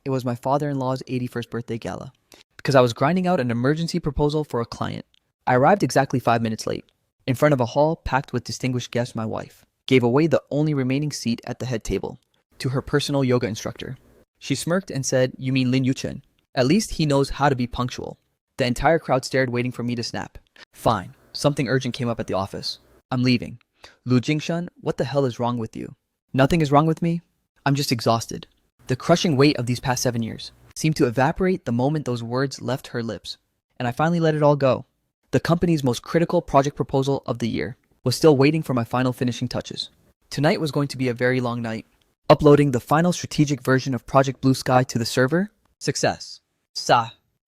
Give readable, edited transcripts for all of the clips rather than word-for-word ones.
It was my father-in-law's 81st birthday gala, because I was grinding out an emergency proposal for a client. I arrived exactly 5 minutes late, in front of a hall packed with distinguished guests. My wife gave away the only remaining seat at the head table to her personal yoga instructor. She smirked and said, "You mean Lin Yuchen? At least he knows how to be punctual." The entire crowd stared, waiting for me to snap. Fine. Something urgent came up at the office. "I'm leaving." "Lu Jingshan, what the hell is wrong with you?" "Nothing is wrong with me. I'm just exhausted." The crushing weight of these past 7 years seemed to evaporate the moment those words left her lips, and I finally let it all go. The company's most critical project proposal of the year was still waiting for my final finishing touches. Tonight was going to be a very long night. Uploading the final strategic version of Project Blue Sky to the server? Success.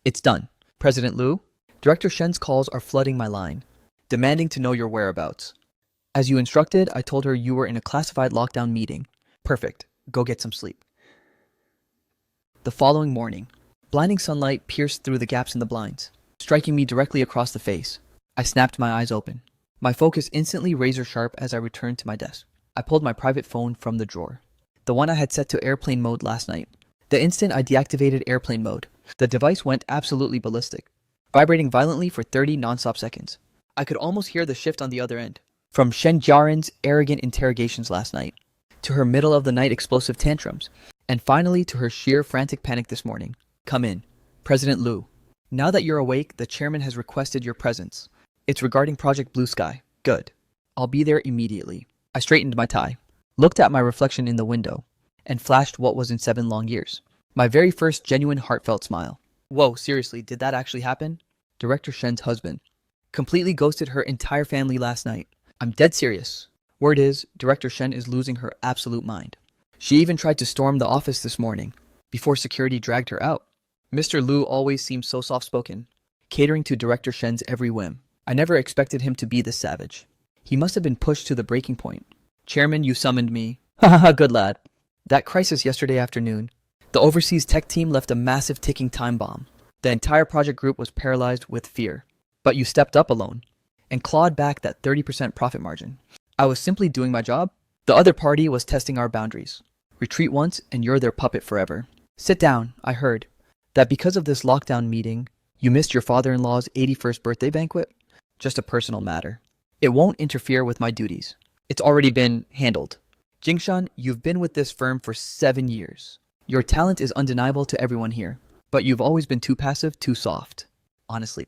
It's done. President Liu, Director Shen's calls are flooding my line, demanding to know your whereabouts. As you instructed, I told her you were in a classified lockdown meeting. Perfect. Go get some sleep. The following morning, blinding sunlight pierced through the gaps in the blinds, striking me directly across the face. I snapped my eyes open, my focus instantly razor sharp as I returned to my desk. I pulled my private phone from the drawer, the one I had set to airplane mode last night. The instant I deactivated airplane mode, the device went absolutely ballistic, vibrating violently for 30 non-stop seconds. I could almost hear the shift on the other end. From Shen Jiaren's arrogant interrogations last night, to her middle-of-the-night explosive tantrums, and finally to her sheer frantic panic this morning. "Come in. President Liu. Now that you're awake, the chairman has requested your presence. It's regarding Project Blue Sky." "Good. I'll be there immediately." I straightened my tie, looked at my reflection in the window, and flashed what was in 7 long years. My very first genuine heartfelt smile. "Whoa, seriously, did that actually happen?" Director Shen's husband completely ghosted her entire family last night. "I'm dead serious. Word is, Director Shen is losing her absolute mind. She even tried to storm the office this morning, before security dragged her out." Mr. Liu always seemed so soft-spoken, catering to Director Shen's every whim. I never expected him to be this savage. He must have been pushed to the breaking point. "Chairman, you summoned me." "Ha ha ha, good lad." That crisis yesterday afternoon, the overseas tech team left a massive ticking time bomb. The entire project group was paralyzed with fear. But you stepped up alone, and clawed back that 30% profit margin. I was simply doing my job. The other party was testing our boundaries. Retreat once, and you're their puppet forever. "Sit down." I heard that because of this lockdown meeting, you missed your father-in-law's 81st birthday banquet. Just a personal matter. It won't interfere with my duties. It's already been handled. Jingshan, you've been with this firm for 7 years. Your talent is undeniable to everyone here, but you've always been too passive, too soft. Honestly,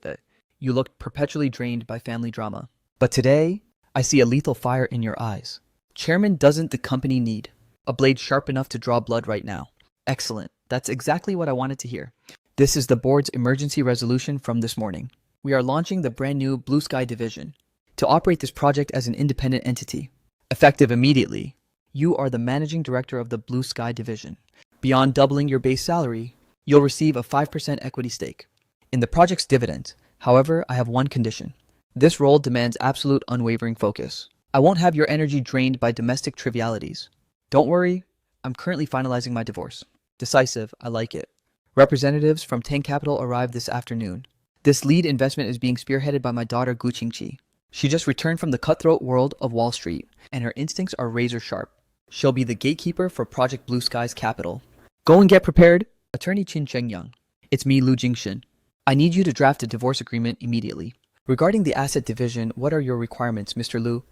you looked perpetually drained by family drama. But today, I see a lethal fire in your eyes. Chairman, doesn't the company need a blade sharp enough to draw blood right now? Excellent. That's exactly what I wanted to hear. This is the board's emergency resolution from this morning. We are launching the brand new Blue Sky division to operate this project as an independent entity. Effective immediately, you are the managing director of the Blue Sky division. Beyond doubling your base salary, you'll receive a 5% equity stake in the project's dividend. However, I have one condition. This role demands absolute unwavering focus. I won't have your energy drained by domestic trivialities. Don't worry, I'm currently finalizing my divorce. Decisive, I like it. Representatives from Tang Capital arrived this afternoon. This lead investment is being spearheaded by my daughter Gu Qingqi. She just returned from the cutthroat world of Wall Street, and her instincts are razor sharp. She'll be the gatekeeper for Project Blue Sky's capital. Go and get prepared. Attorney Qin Chengyang. It's me, Lu Jingshan. I need you to draft a divorce agreement immediately. Regarding the asset division, what are your requirements, Mr. Liu?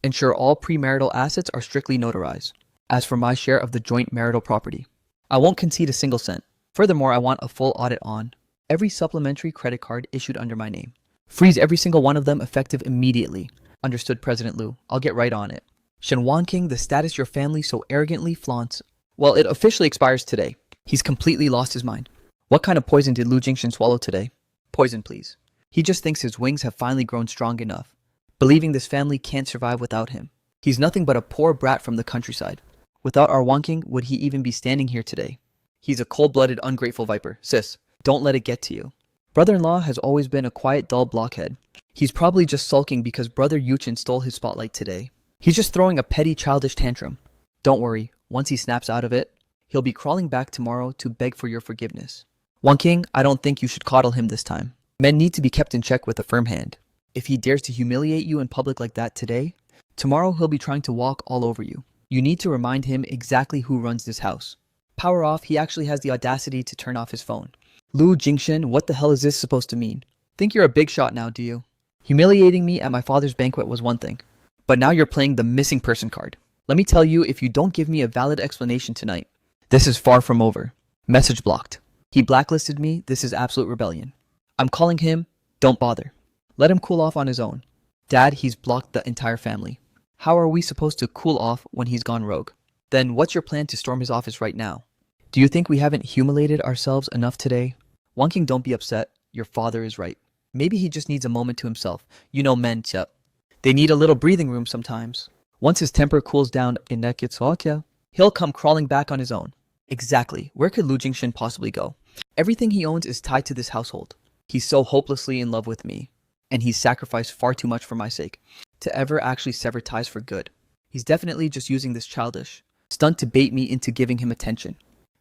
Ensure all premarital assets are strictly notarized. As for my share of the joint marital property, I won't concede a single cent. Furthermore, I want a full audit on every supplementary credit card issued under my name. Freeze every single one of them effective immediately. Understood, President Liu. I'll get right on it. Shen Wanqing, the status your family so arrogantly flaunts, well, it officially expires today. He's completely lost his mind. What kind of poison did Lu Jingshan swallow today? Poison, please. He just thinks his wings have finally grown strong enough, believing this family can't survive without him. He's nothing but a poor brat from the countryside. Without our Wanqing, would he even be standing here today? He's a cold-blooded, ungrateful viper. Sis, don't let it get to you. Brother-in-law has always been a quiet, dull blockhead. He's probably just sulking because Brother Yuchen stole his spotlight today. He's just throwing a petty, childish tantrum. Don't worry, once he snaps out of it, he'll be crawling back tomorrow to beg for your forgiveness. Wanqing, I don't think you should coddle him this time. Men need to be kept in check with a firm hand. If he dares to humiliate you in public like that today, tomorrow he'll be trying to walk all over you. You need to remind him exactly who runs this house. Power off, he actually has the audacity to turn off his phone. Lu Jingshen, what the hell is this supposed to mean? Think you're a big shot now, do you? Humiliating me at my father's banquet was one thing, but now you're playing the missing person card. Let me tell you, if you don't give me a valid explanation tonight, this is far from over. Message blocked. He blacklisted me. This is absolute rebellion. I'm calling him. Don't bother. Let him cool off on his own. Dad, he's blocked the entire family. How are we supposed to cool off when he's gone rogue? Then what's your plan to storm his office right now? Do you think we haven't humiliated ourselves enough today? Wonking, don't be upset. Your father is right. Maybe he just needs a moment to himself. You know men, Chup. They need a little breathing room sometimes. Once his temper cools down, he'll come crawling back on his own. Exactly. Where could Lu Jingshin possibly go? Everything he owns is tied to this household. He's so hopelessly in love with me, and he's sacrificed far too much for my sake to ever actually sever ties for good. He's definitely just using this childish stunt to bait me into giving him attention.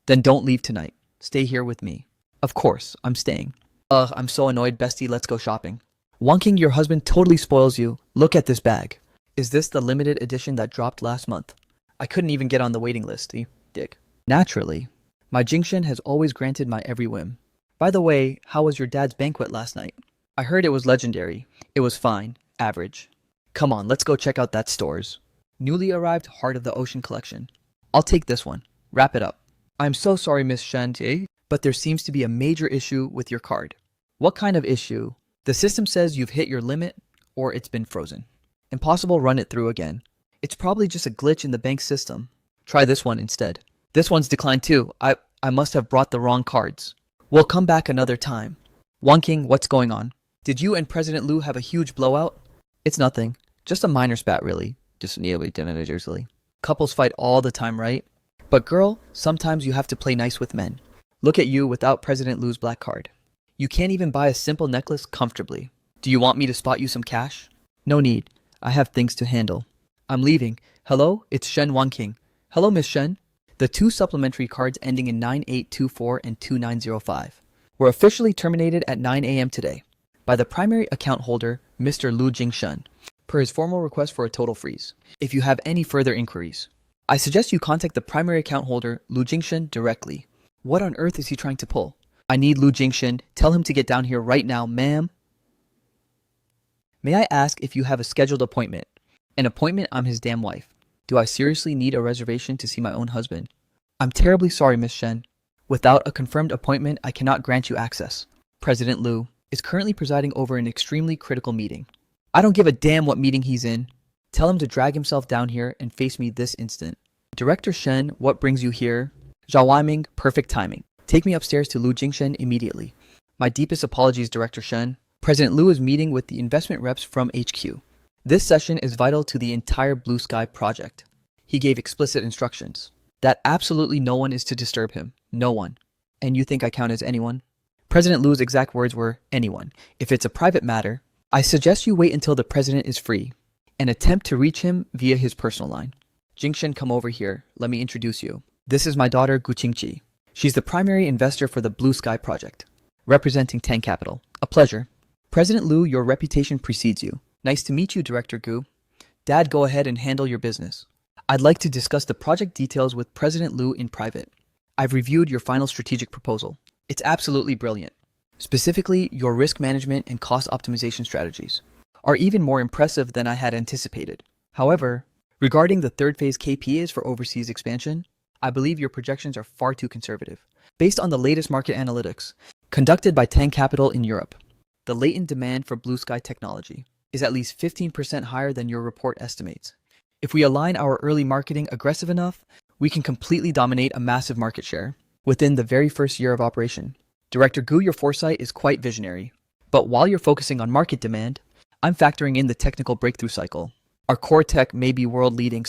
Then don't leave tonight. Stay here with me. Of course, I'm staying. Ugh, I'm so annoyed, bestie. Let's go shopping. Wonking, your husband totally spoils you. Look at this bag. Is this the limited edition that dropped last month? I couldn't even get on the waiting list, dick. Naturally. My Jingshin has always granted my every whim. By the way, how was your dad's banquet last night? I heard it was legendary. It was fine. Average. Come on, let's go check out that stores. Newly arrived Heart of the Ocean collection. I'll take this one. Wrap it up. I'm so sorry, Miss Shanti, but there seems to be a major issue with your card. What kind of issue? The system says you've hit your limit or it's been frozen. Impossible, run it through again. It's probably just a glitch in the bank system. Try this one instead. This one's declined too. I must have brought the wrong cards. We'll come back another time. Wonking, what's going on? Did you and President Lu have a huge blowout? It's nothing. Just a minor spat, really. Just nearly. Couples fight all the time, right? But girl, sometimes you have to play nice with men. Look at you without President Lu's black card. You can't even buy a simple necklace comfortably. Do you want me to spot you some cash? No need. I have things to handle. I'm leaving. Hello, it's Shen Wangking. Hello, Miss Shen. The two supplementary cards ending in 9824 and 2905 were officially terminated at 9 a.m. today by the primary account holder, Mr. Lu Jingshen, per his formal request for a total freeze. If you have any further inquiries, I suggest you contact the primary account holder, Lu Jingshen, directly. What on earth is he trying to pull? I need Lu Jingshen. Tell him to get down here right now, ma'am. May I ask if you have a scheduled appointment? An appointment? I'm his damn wife. Do I seriously need a reservation to see my own husband? I'm terribly sorry, Miss Shen. Without a confirmed appointment, I cannot grant you access. President Lu is currently presiding over an extremely critical meeting. I don't give a damn what meeting he's in. Tell him to drag himself down here and face me this instant. Director Shen, what brings you here? Zhao Weiming, perfect timing. Take me upstairs to Lu Jingshen immediately. My deepest apologies, Director Shen. President Lu is meeting with the investment reps from HQ. This session is vital to the entire Blue Sky project. He gave explicit instructions that absolutely no one is to disturb him. No one. And you think I count as anyone? President Lu's exact words were, anyone. If it's a private matter, I suggest you wait until the president is free and attempt to reach him via his personal line. Jingshen, come over here. Let me introduce you. This is my daughter, Gu Qingqi. She's the primary investor for the Blue Sky project, representing Tang Capital. A pleasure. President Lu, your reputation precedes you. Nice to meet you, Director Gu. Dad, go ahead and handle your business. I'd like to discuss the project details with President Lu in private. I've reviewed your final strategic proposal. It's absolutely brilliant. Specifically, your risk management and cost optimization strategies are even more impressive than I had anticipated. However, regarding the third phase KPIs for overseas expansion, I believe your projections are far too conservative. Based on the latest market analytics conducted by Tang Capital in Europe, the latent demand for Blue Sky technology is at least 15% higher than your report estimates. If we align our early marketing aggressive enough, we can completely dominate a massive market share within the very first year of operation. Director Gu, your foresight is quite visionary. But while you're focusing on market demand, I'm factoring in the technical breakthrough cycle. Our core tech may be world-leading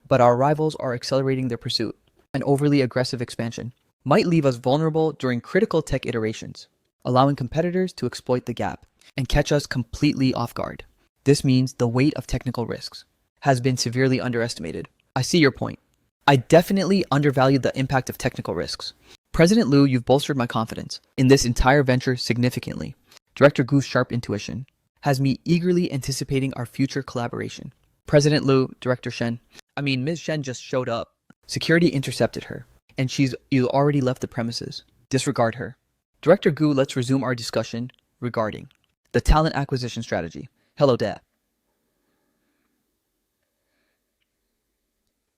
but our rivals are accelerating their pursuit. An overly aggressive expansion might leave us vulnerable during critical tech iterations, allowing competitors to exploit the gap and catch us completely off guard. This means the weight of technical risks has been severely underestimated. I see your point. I definitely undervalued the impact of technical risks. President Lu, you've bolstered my confidence in this entire venture significantly. Director Gu's sharp intuition has me eagerly anticipating our future collaboration. President Lu, Director Shen, Ms. Shen just showed up. Security intercepted her and you already left the premises. Disregard her. Director Gu, let's resume our discussion regarding the talent acquisition strategy. Hello, Dad.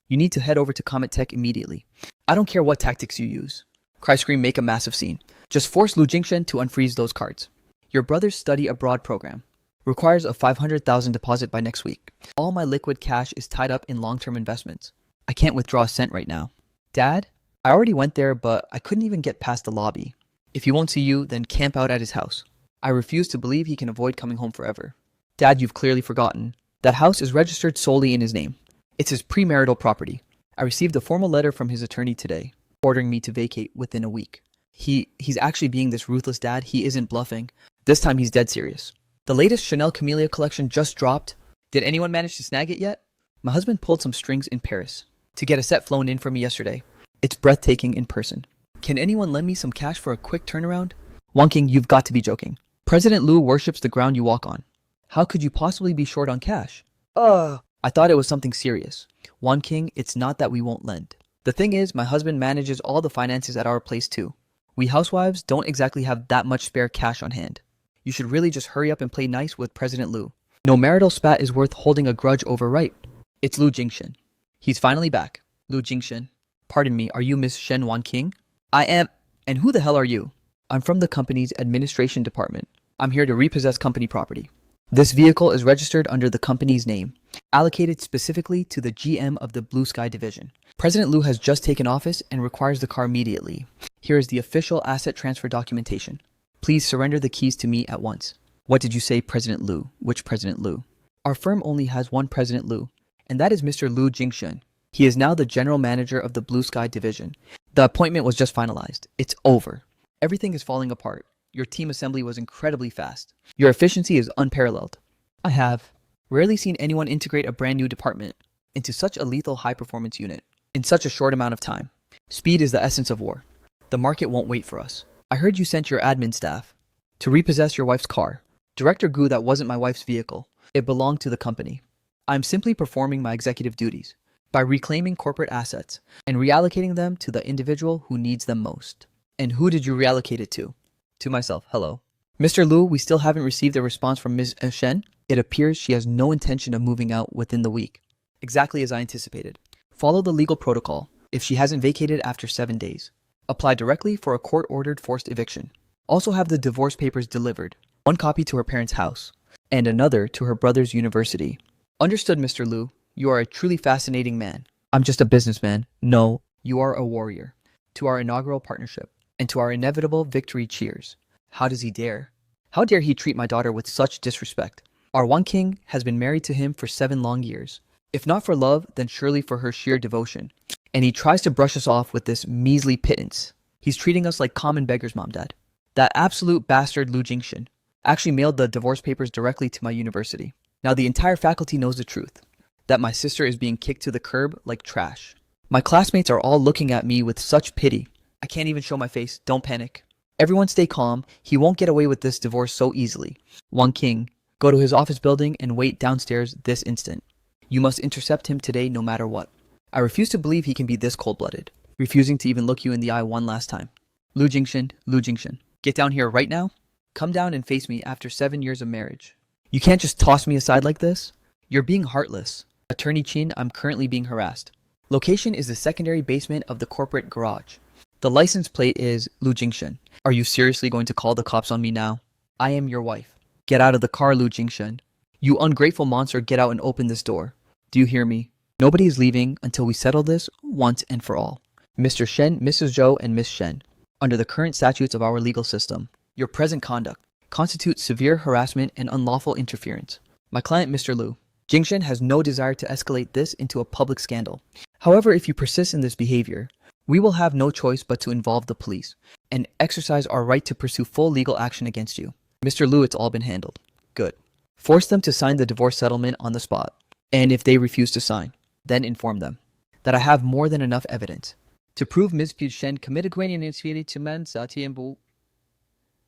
You need to head over to Comet Tech immediately. I don't care what tactics you use. Cry scream, make a massive scene. Just force Lu Jingshen to unfreeze those cards. Your brother's study abroad program requires a 500,000 deposit by next week. All my liquid cash is tied up in long-term investments. I can't withdraw a cent right now. Dad, I already went there, but I couldn't even get past the lobby. If he won't see you, then camp out at his house. I refuse to believe he can avoid coming home forever. Dad, you've clearly forgotten. That house is registered solely in his name. It's his premarital property. I received a formal letter from his attorney today, ordering me to vacate within a week. He's actually being this ruthless, Dad. He isn't bluffing. This time he's dead serious. The latest Chanel Camellia collection just dropped. Did anyone manage to snag it yet? My husband pulled some strings in Paris to get a set flown in for me yesterday. It's breathtaking in person. Can anyone lend me some cash for a quick turnaround? Wang King, you've got to be joking. President Liu worships the ground you walk on. How could you possibly be short on cash? I thought it was something serious. Wang King, it's not that we won't lend. The thing is, my husband manages all the finances at our place too. We housewives don't exactly have that much spare cash on hand. You should really just hurry up and play nice with President Liu. No marital spat is worth holding a grudge over, right? It's Lu Jingshen. He's finally back. Lu Jingshen. Pardon me, are you Miss Shen Wan King? I am. And who the hell are you? I'm from the company's administration department. I'm here to repossess company property. This vehicle is registered under the company's name, allocated specifically to the GM of the Blue Sky division. President Liu has just taken office and requires the car immediately. Here is the official asset transfer documentation. Please surrender the keys to me at once. What did you say, President Liu? Which President Liu? Our firm only has one President Liu, and that is Mr. Lu Jingshen. He is now the general manager of the Blue Sky division. The appointment was just finalized. It's over. Everything is falling apart. Your team assembly was incredibly fast. Your efficiency is unparalleled. I have rarely seen anyone integrate a brand new department into such a lethal high-performance unit in such a short amount of time. Speed is the essence of war. The market won't wait for us. I heard you sent your admin staff to repossess your wife's car. Director Gu, that wasn't my wife's vehicle. It belonged to the company. I'm simply performing my executive duties by reclaiming corporate assets and reallocating them to the individual who needs them most. And who did you reallocate it to? To myself. Hello. Mr. Liu, we still haven't received a response from Ms. Shen. It appears she has no intention of moving out within the week. Exactly as I anticipated. Follow the legal protocol if she hasn't vacated after 7 days. Apply directly for a court-ordered forced eviction. Also have the divorce papers delivered. One copy to her parents' house and another to her brother's university. Understood, Mr. Liu. You are a truly fascinating man. I'm just a businessman. No, you are a warrior. To our inaugural partnership and to our inevitable victory, cheers. How does he dare? How dare he treat my daughter with such disrespect? Our Wang King has been married to him for 7 long years. If not for love, then surely for her sheer devotion. And he tries to brush us off with this measly pittance. He's treating us like common beggars, Mom, Dad. That absolute bastard Lu Jingshen actually mailed the divorce papers directly to my university. Now the entire faculty knows the truth, that my sister is being kicked to the curb like trash. My classmates are all looking at me with such pity. I can't even show my face. Don't panic. Everyone stay calm. He won't get away with this divorce so easily. Wang King, go to his office building and wait downstairs this instant. You must intercept him today no matter what. I refuse to believe he can be this cold-blooded, refusing to even look you in the eye one last time. Lu Jingshen, get down here right now. Come down and face me after 7 years of marriage. You can't just toss me aside like this. You're being heartless. Attorney Chin, I'm currently being harassed. Location is the secondary basement of the corporate garage. The license plate is Lu Jingshen. Are you seriously going to call the cops on me now? I am your wife. Get out of the car, Lu Jingshen. You ungrateful monster, get out and open this door. Do you hear me? Nobody is leaving until we settle this once and for all. Mr. Shen, Mrs. Zhou, and Miss Shen, under the current statutes of our legal system, your present conduct constitutes severe harassment and unlawful interference. My client, Mr. Liu Jingshen, has no desire to escalate this into a public scandal. However, if you persist in this behavior, we will have no choice but to involve the police and exercise our right to pursue full legal action against you. Mr. Liu, it's all been handled. Good. Force them to sign the divorce settlement on the spot. And if they refuse to sign, then inform them that I have more than enough evidence to prove Ms. Pu Shen committed Guanyin initiated to men sa tianbu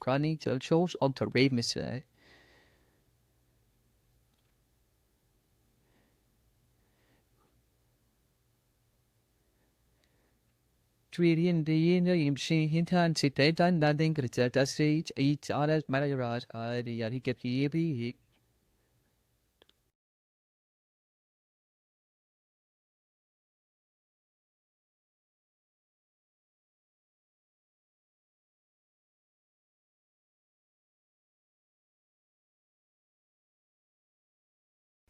Krani to chose on to rave Mr.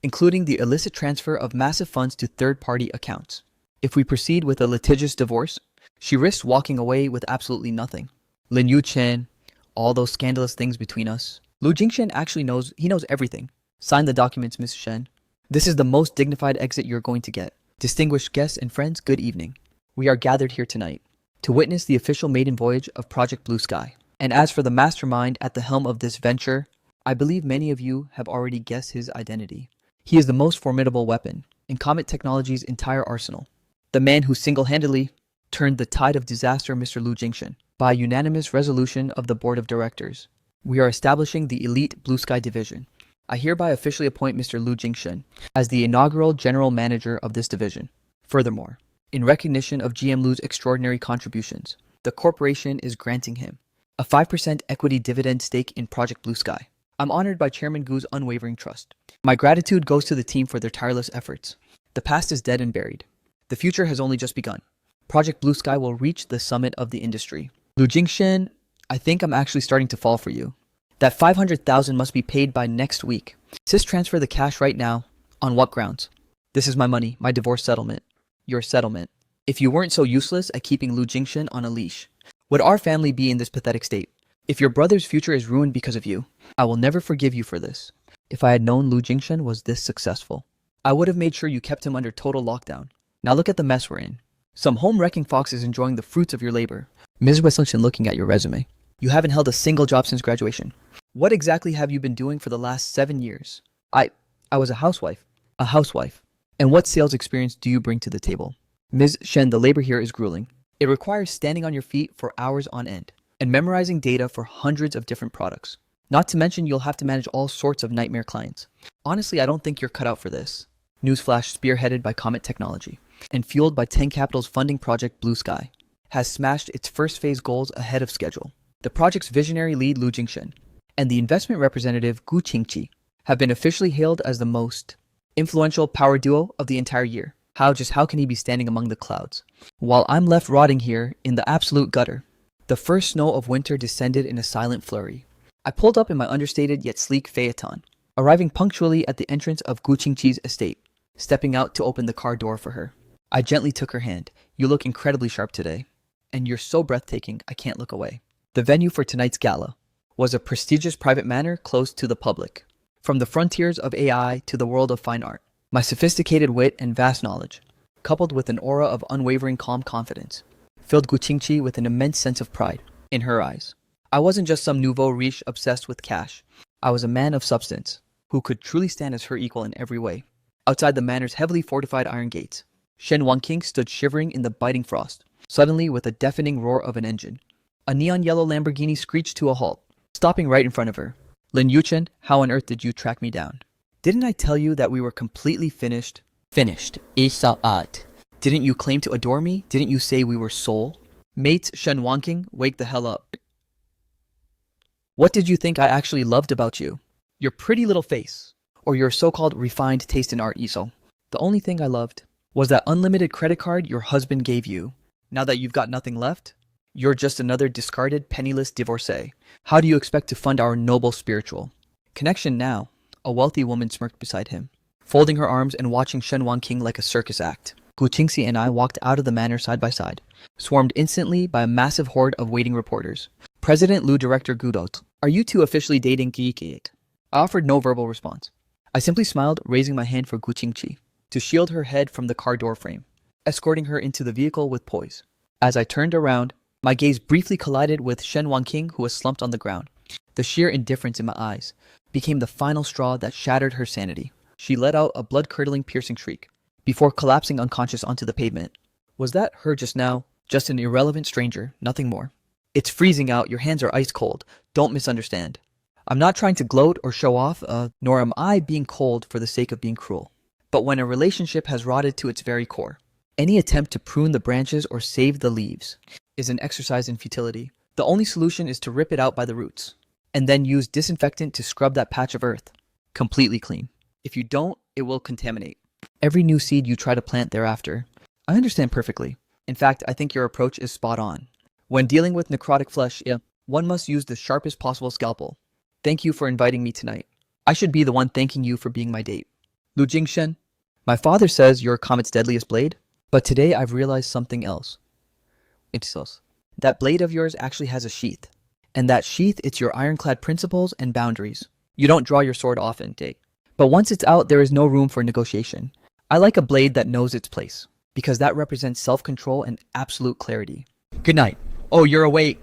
including the illicit transfer of massive funds to third-party accounts. If we proceed with a litigious divorce, she risks walking away with absolutely nothing. Lin Yu Chen, all those scandalous things between us. Lu Jingshen actually knows everything. Sign the documents, Miss Shen. This is the most dignified exit you're going to get. Distinguished guests and friends, good evening. We are gathered here tonight to witness the official maiden voyage of Project Blue Sky. And as for the mastermind at the helm of this venture, I believe many of you have already guessed his identity. He is the most formidable weapon in Comet Technology's entire arsenal. The man who single-handedly turned the tide of disaster, Mr. Lu Jingshen. By unanimous resolution of the Board of Directors, we are establishing the Elite Blue Sky Division. I hereby officially appoint Mr. Lu Jingshen as the inaugural General Manager of this division. Furthermore, in recognition of GM Lu's extraordinary contributions, the corporation is granting him a 5% equity dividend stake in Project Blue Sky. I'm honored by Chairman Gu's unwavering trust. My gratitude goes to the team for their tireless efforts. The past is dead and buried. The future has only just begun. Project Blue Sky will reach the summit of the industry. Lu Jingshen, I think I'm actually starting to fall for you. That 500,000 must be paid by next week. Insist transfer the cash right now. On what grounds? This is my money, my divorce settlement. Your settlement. If you weren't so useless at keeping Lu Jingshen on a leash, would our family be in this pathetic state? If your brother's future is ruined because of you, I will never forgive you for this. If I had known Lu Jingshen was this successful, I would have made sure you kept him under total lockdown. Now look at the mess we're in. Some home-wrecking fox is enjoying the fruits of your labor. Ms. Wesselchen, looking at your resume, you haven't held a single job since graduation. What exactly have you been doing for the last 7 years? I was a housewife. A housewife. And what sales experience do you bring to the table? Ms. Shen, the labor here is grueling. It requires standing on your feet for hours on end and memorizing data for hundreds of different products. Not to mention you'll have to manage all sorts of nightmare clients. Honestly, I don't think you're cut out for this. Newsflash, spearheaded by Comet Technology and fueled by 10 Capital's funding Project Blue Sky, has smashed its first phase goals ahead of schedule. The project's visionary lead Lu Jingshen and the investment representative Gu Qingqi have been officially hailed as the most influential power duo of the entire year. How can he be standing among the clouds? While I'm left rotting here in the absolute gutter. The first snow of winter descended in a silent flurry. I pulled up in my understated yet sleek phaeton, arriving punctually at the entrance of Gu Qingqi's estate, stepping out to open the car door for her. I gently took her hand. You look incredibly sharp today, and you're so breathtaking I can't look away. The venue for tonight's gala was a prestigious private manor closed to the public. From the frontiers of AI to the world of fine art, my sophisticated wit and vast knowledge, coupled with an aura of unwavering calm confidence, filled Gu Qingqi with an immense sense of pride in her eyes. I wasn't just some nouveau riche obsessed with cash. I was a man of substance, who could truly stand as her equal in every way. Outside the manor's heavily fortified iron gates, Shen Wanqing stood shivering in the biting frost. Suddenly, with a deafening roar of an engine, a neon yellow Lamborghini screeched to a halt, stopping right in front of her. Lin Yuchen, how on earth did you track me down? Didn't I tell you that we were completely finished? Finished. Isaat. Didn't you claim to adore me? Didn't you say we were soul? Mates Shen Wanqing, wake the hell up. What did you think I actually loved about you? Your pretty little face, or your so-called refined taste in art, Isol. The only thing I loved was that unlimited credit card your husband gave you. Now that you've got nothing left, you're just another discarded, penniless divorcee. How do you expect to fund our noble spiritual connection now? A wealthy woman smirked beside him, folding her arms and watching Shen Wanqing like a circus act. Gu Qingxi and I walked out of the manor side by side, swarmed instantly by a massive horde of waiting reporters. President Lu, Director Gudot, are you two officially dating Gikiate? I offered no verbal response. I simply smiled, raising my hand for Gu Qingqi to shield her head from the car door frame, escorting her into the vehicle with poise. As I turned around, my gaze briefly collided with Shen Wanqing, who was slumped on the ground. The sheer indifference in my eyes became the final straw that shattered her sanity. She let out a blood-curdling, piercing shriek before collapsing unconscious onto the pavement. Was that her just now? Just an irrelevant stranger, nothing more. It's freezing out, your hands are ice cold. Don't misunderstand. I'm not trying to gloat or show off, nor am I being cold for the sake of being cruel. But when a relationship has rotted to its very core, Any attempt to prune the branches or save the leaves is an exercise in futility. The only solution is to rip it out by the roots, and then use disinfectant to scrub that patch of earth completely clean. If you don't, it will contaminate every new seed you try to plant thereafter. I understand perfectly. In fact, I think your approach is spot on. When dealing with necrotic flesh, one must use the sharpest possible scalpel. Thank you for inviting me tonight. I should be the one thanking you for being my date. Lu Jingshen, my father says you're Comet's deadliest blade, but today I've realized something else. That blade of yours actually has a sheath. And that sheath, it's your ironclad principles and boundaries. You don't draw your sword often, Day. But once it's out, there is no room for negotiation. I like a blade that knows its place, because that represents self-control and absolute clarity. Good night. Oh, you're awake.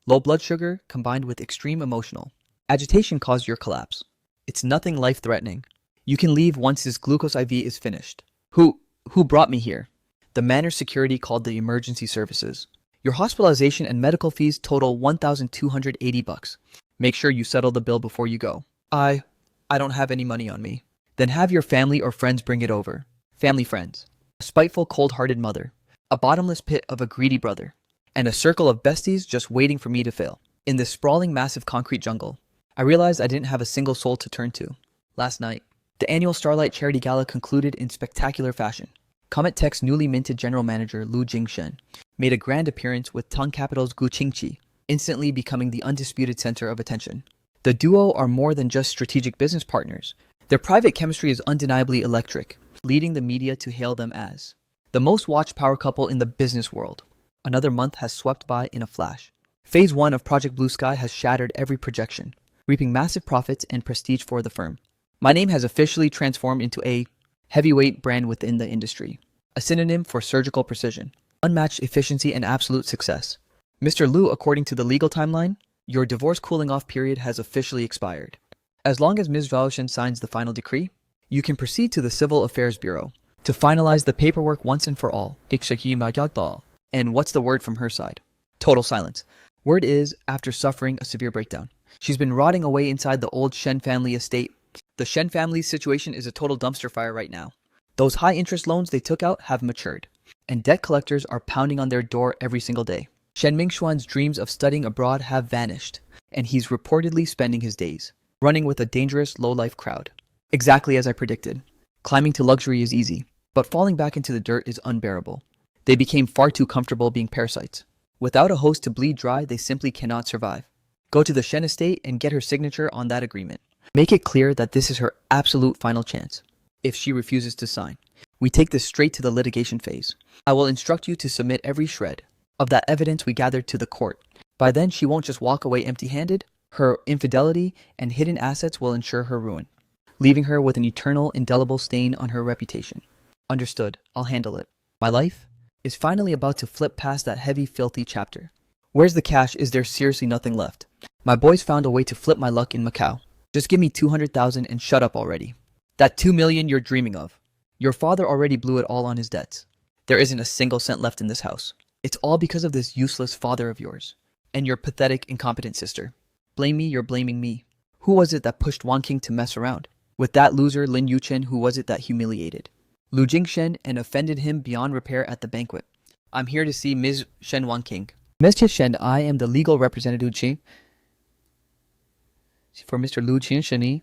Low blood sugar combined with extreme emotional agitation caused your collapse. It's nothing life-threatening. You can leave once this glucose IV is finished. Who brought me here? The Manor security called the emergency services. Your hospitalization and medical fees total $1,280. Make sure you settle the bill before you go. I don't have any money on me. Then have your family or friends bring it over. Family friends. A spiteful, cold-hearted mother. A bottomless pit of a greedy brother. And a circle of besties just waiting for me to fail. In this sprawling, massive concrete jungle, I realized I didn't have a single soul to turn to. Last night, the annual Starlight Charity Gala concluded in spectacular fashion. Comet Tech's newly minted general manager Lu Jingshen made a grand appearance with Tang Capital's Gu Qingqi, instantly becoming the undisputed center of attention. The duo are more than just strategic business partners. Their private chemistry is undeniably electric, leading the media to hail them as the most watched power couple in the business world. Another month has swept by in a flash. Phase 1 of Project Blue Sky has shattered every projection, reaping massive profits and prestige for the firm. My name has officially transformed into a heavyweight brand within the industry, a synonym for surgical precision, unmatched efficiency, and absolute success. Mr. Lu, according to the legal timeline, your divorce cooling-off period has officially expired. As long as Ms. Vaoshan signs the final decree, you can proceed to the Civil Affairs Bureau to finalize the paperwork once and for all. And what's the word from her side? Total silence. Word is, after suffering a severe breakdown, she's been rotting away inside the old Shen family estate. The Shen family's situation is a total dumpster fire right now. Those high-interest loans they took out have matured, and debt collectors are pounding on their door every single day. Shen Mingxuan's dreams of studying abroad have vanished, and he's reportedly spending his days running with a dangerous, low-life crowd. Exactly as I predicted. Climbing to luxury is easy, but falling back into the dirt is unbearable. They became far too comfortable being parasites. Without a host to bleed dry, they simply cannot survive. Go to the Shen estate and get her signature on that agreement. Make it clear that this is her absolute final chance. If she refuses to sign, we take this straight to the litigation phase. I will instruct you to submit every shred of that evidence we gathered to the court. By then, she won't just walk away empty-handed. Her infidelity and hidden assets will ensure her ruin, leaving her with an eternal, indelible stain on her reputation. Understood. I'll handle it. My life is finally about to flip past that heavy, filthy chapter. Where's the cash? Is there seriously nothing left? My boys found a way to flip my luck in Macau. Just give me 200,000 and shut up already. That 2 million you're dreaming of. Your father already blew it all on his debts. There isn't a single cent left in this house. It's all because of this useless father of yours and your pathetic, incompetent sister. Blame me, you're blaming me. Who was it that pushed Wang King to mess around with that loser Lin Yuchen? Who was it that humiliated Lu Jingshen and offended him beyond repair at the banquet? I'm here to see Ms. Shen Wang King. Ms. Shen, I am the legal representative for Mr. Lu Jingshen.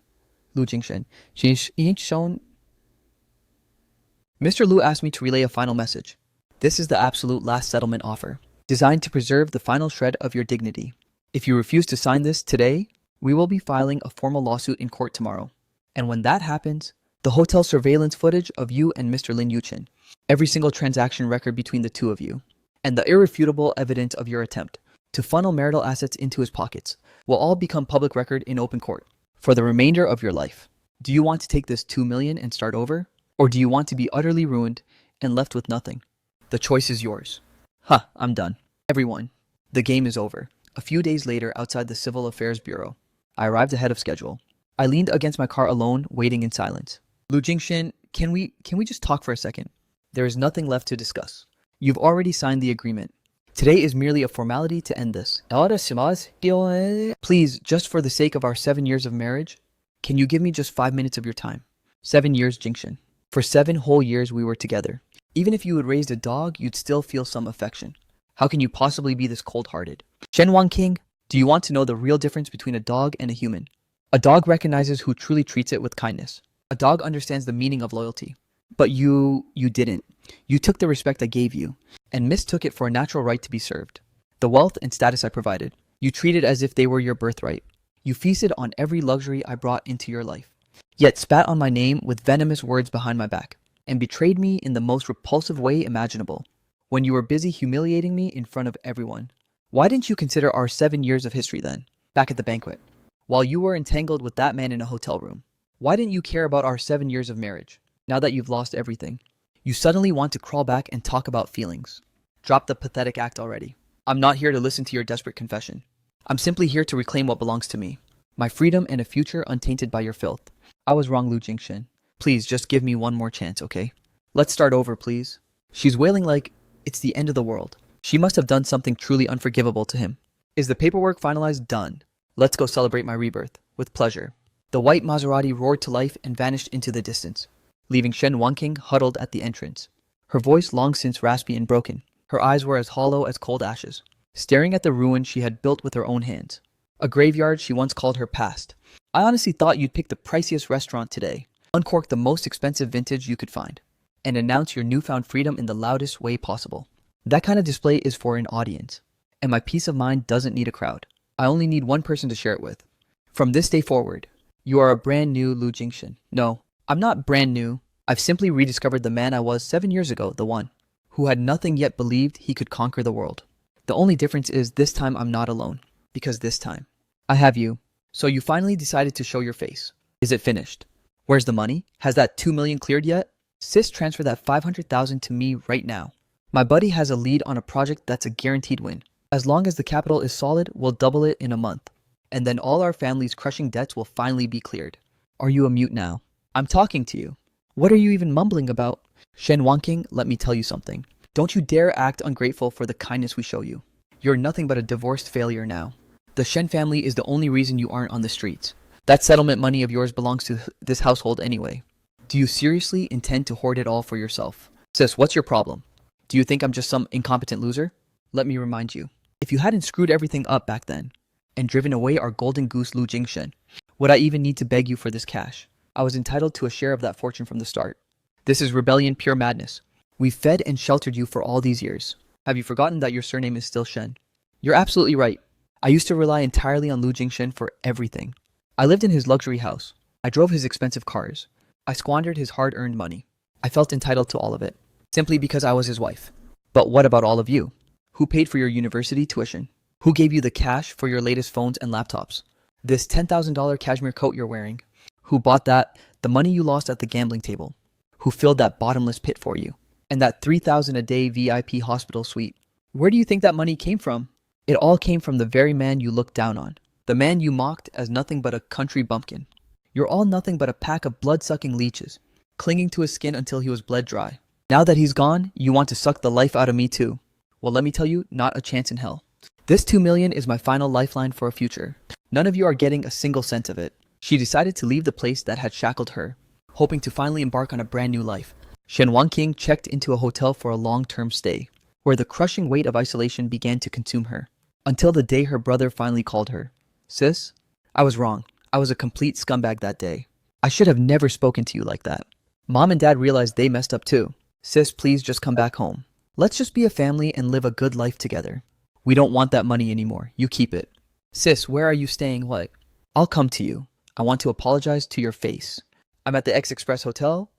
Mr. Lu asked me to relay a final message. This is the absolute last settlement offer, designed to preserve the final shred of your dignity. If you refuse to sign this today, we will be filing a formal lawsuit in court tomorrow. And when that happens, the hotel surveillance footage of you and Mr. Lin Yuchen, every single transaction record between the two of you, and the irrefutable evidence of your attempt to funnel marital assets into his pockets will all become public record in open court for the remainder of your life. Do you want to take this 2 million and start over? Or do you want to be utterly ruined and left with nothing? The choice is yours. I'm done. Everyone, the game is over. A few days later, outside the Civil Affairs Bureau, I arrived ahead of schedule. I leaned against my car alone, waiting in silence. Lu Jingshen, can we just talk for a second? There is nothing left to discuss. You've already signed the agreement. Today is merely a formality to end this. Please, just for the sake of our 7 years of marriage, can you give me just 5 minutes of your time? 7 years, Jingshen. For 7 whole years we were together. Even if you had raised a dog, you'd still feel some affection. How can you possibly be this cold-hearted? Shen Wanqing, do you want to know the real difference between a dog and a human? A dog recognizes who truly treats it with kindness. A dog understands the meaning of loyalty. But you didn't. You took the respect I gave you, and mistook it for a natural right to be served. The wealth and status I provided, you treated as if they were your birthright. You feasted on every luxury I brought into your life, yet spat on my name with venomous words behind my back, and betrayed me in the most repulsive way imaginable, when you were busy humiliating me in front of everyone. Why didn't you consider our 7 years of history then, back at the banquet, while you were entangled with that man in a hotel room? Why didn't you care about our 7 years of marriage, now that you've lost everything? You suddenly want to crawl back and talk about feelings. Drop the pathetic act already. I'm not here to listen to your desperate confession. I'm simply here to reclaim what belongs to me, my freedom and a future untainted by your filth. I was wrong, Lu Jingshen. Please, just give me one more chance, okay? Let's start over, please. She's wailing like it's the end of the world. She must have done something truly unforgivable to him. Is the paperwork finalized? Done. Let's go celebrate my rebirth. With pleasure. The white Maserati roared to life and vanished into the distance, leaving Shen Wanqing huddled at the entrance. Her voice long since raspy and broken. Her eyes were as hollow as cold ashes, staring at the ruin she had built with her own hands. A graveyard she once called her past. I honestly thought you'd pick the priciest restaurant today, uncork the most expensive vintage you could find, and announce your newfound freedom in the loudest way possible. That kind of display is for an audience, and my peace of mind doesn't need a crowd. I only need one person to share it with. From this day forward, you are a brand new Lu Jingshen. No, I'm not brand new. I've simply rediscovered the man I was 7 years ago, the one who had nothing yet believed he could conquer the world. The only difference is this time I'm not alone, because this time I have you. So you finally decided to show your face. Is it finished? Where's the money? Has that 2 million cleared yet? Sis, transfer that 500,000 to me right now. My buddy has a lead on a project that's a guaranteed win. As long as the capital is solid, we'll double it in a month. And then all our family's crushing debts will finally be cleared. Are you a mute now? I'm talking to you. What are you even mumbling about? Shen Wanqing, let me tell you something. Don't you dare act ungrateful for the kindness we show you. You're nothing but a divorced failure now. The Shen family is the only reason you aren't on the streets. That settlement money of yours belongs to this household anyway. Do you seriously intend to hoard it all for yourself? Sis, what's your problem? Do you think I'm just some incompetent loser? Let me remind you. If you hadn't screwed everything up back then, and driven away our golden goose Lu Jingshen, would I even need to beg you for this cash? I was entitled to a share of that fortune from the start. This is rebellion, pure madness. We've fed and sheltered you for all these years. Have you forgotten that your surname is still Shen? You're absolutely right. I used to rely entirely on Lu Jingshen for everything. I lived in his luxury house. I drove his expensive cars. I squandered his hard-earned money. I felt entitled to all of it, simply because I was his wife. But what about all of you? Who paid for your university tuition? Who gave you the cash for your latest phones and laptops? This $10,000 cashmere coat you're wearing? Who bought that? The money you lost at the gambling table? Who filled that bottomless pit for you? And that $3,000 a day VIP hospital suite? Where do you think that money came from? It all came from the very man you looked down on. The man you mocked as nothing but a country bumpkin. You're all nothing but a pack of blood-sucking leeches, clinging to his skin until he was bled dry. Now that he's gone, you want to suck the life out of me too. Well, let me tell you, not a chance in hell. This 2 million is my final lifeline for a future. None of you are getting a single cent of it. She decided to leave the place that had shackled her, hoping to finally embark on a brand new life. Shen Wanqing checked into a hotel for a long-term stay, where the crushing weight of isolation began to consume her, until the day her brother finally called her. Sis, I was wrong. I was a complete scumbag that day. I should have never spoken to you like that. Mom and Dad realized they messed up too. Sis, please just come back home. Let's just be a family and live a good life together. We don't want that money anymore. You keep it. Sis, where are you staying? What? I'll come to you. I want to apologize to your face. I'm at the X Express Hotel.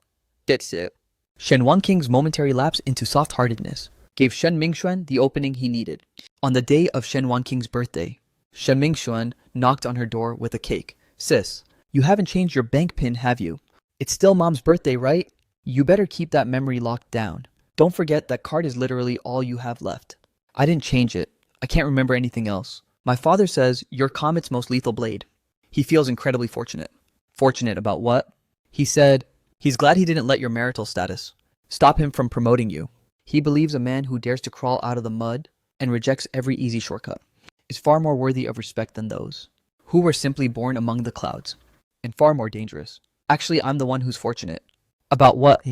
That's it. Shen Wanqing's momentary lapse into soft-heartedness gave Shen Mingxuan the opening he needed. On the day of Shen Wanqing's birthday, Shen Mingxuan knocked on her door with a cake. Sis, you haven't changed your bank pin, have you? It's still Mom's birthday, right? You better keep that memory locked down. Don't forget that card is literally all you have left. I didn't change it. I can't remember anything else. My father says you're Comet's most lethal blade. He feels incredibly fortunate. Fortunate about what? He said he's glad he didn't let your marital status stop him from promoting you. He believes a man who dares to crawl out of the mud and rejects every easy shortcut is far more worthy of respect than those who were simply born among the clouds, and far more dangerous. Actually, I'm the one who's fortunate. About what?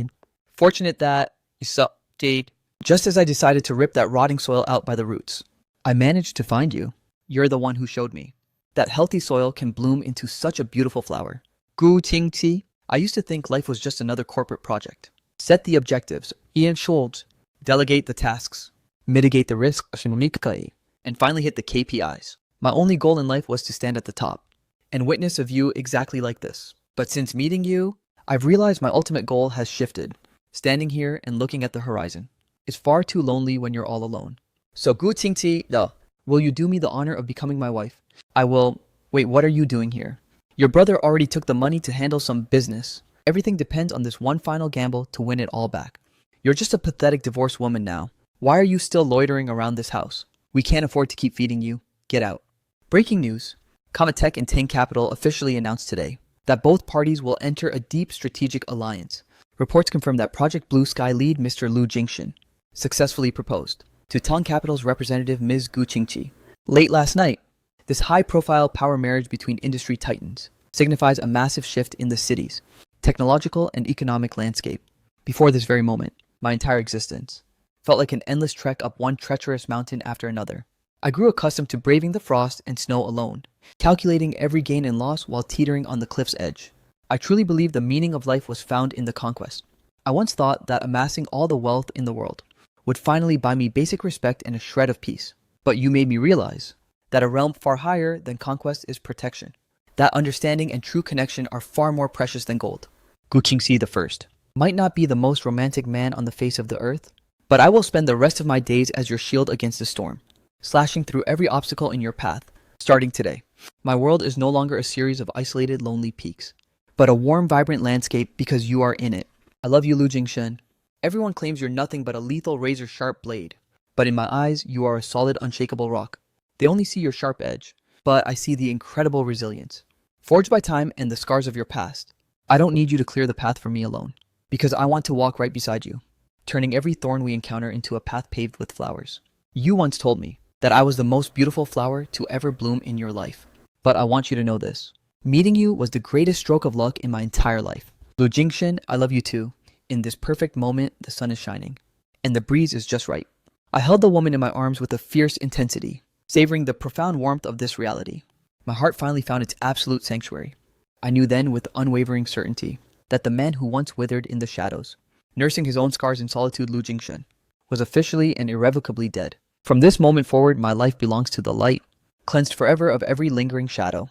Fortunate that you succeed. Just as I decided to rip that rotting soil out by the roots, I managed to find you. You're the one who showed me that healthy soil can bloom into such a beautiful flower. Gu Qingqi. I used to think life was just another corporate project. Set the objectives, Ian Schultz, delegate the tasks, mitigate the risks, and finally hit the KPIs. My only goal in life was to stand at the top and witness a view exactly like this. But since meeting you, I've realized my ultimate goal has shifted. Standing here and looking at the horizon. It's far too lonely when you're all alone. So Gu Qingqi, will you do me the honor of becoming my wife? I will. Wait, what are you doing here? Your brother already took the money to handle some business. Everything depends on this one final gamble to win it all back. You're just a pathetic divorced woman now. Why are you still loitering around this house? We can't afford to keep feeding you. Get out. Breaking news. Cometech and Tang Capital officially announced today that both parties will enter a deep strategic alliance. Reports confirm that Project Blue Sky lead Mr. Lu Jingshan successfully proposed to Tang Capital's representative Ms. Gu Qingqi. Late last night, this high-profile power marriage between industry titans signifies a massive shift in the city's technological and economic landscape. Before this very moment, my entire existence felt like an endless trek up one treacherous mountain after another. I grew accustomed to braving the frost and snow alone, calculating every gain and loss while teetering on the cliff's edge. I truly believe the meaning of life was found in the conquest. I once thought that amassing all the wealth in the world would finally buy me basic respect and a shred of peace. But you made me realize that a realm far higher than conquest is protection. That understanding and true connection are far more precious than gold. Gu Qingxi I might not be the most romantic man on the face of the earth, but I will spend the rest of my days as your shield against the storm, slashing through every obstacle in your path, starting today. My world is no longer a series of isolated, lonely peaks, but a warm, vibrant landscape because you are in it. I love you, Lu Jingshan. Everyone claims you're nothing but a lethal razor-sharp blade, but in my eyes, you are a solid, unshakable rock. They only see your sharp edge, but I see the incredible resilience. Forged by time and the scars of your past, I don't need you to clear the path for me alone, because I want to walk right beside you, turning every thorn we encounter into a path paved with flowers. You once told me that I was the most beautiful flower to ever bloom in your life, but I want you to know this. Meeting you was the greatest stroke of luck in my entire life. Lu Jingshan, I love you too. In this perfect moment, the sun is shining, and the breeze is just right. I held the woman in my arms with a fierce intensity, savoring the profound warmth of this reality. My heart finally found its absolute sanctuary. I knew then with unwavering certainty that the man who once withered in the shadows, nursing his own scars in solitude, Lu Jingshan, was officially and irrevocably dead. From this moment forward, my life belongs to the light, cleansed forever of every lingering shadow.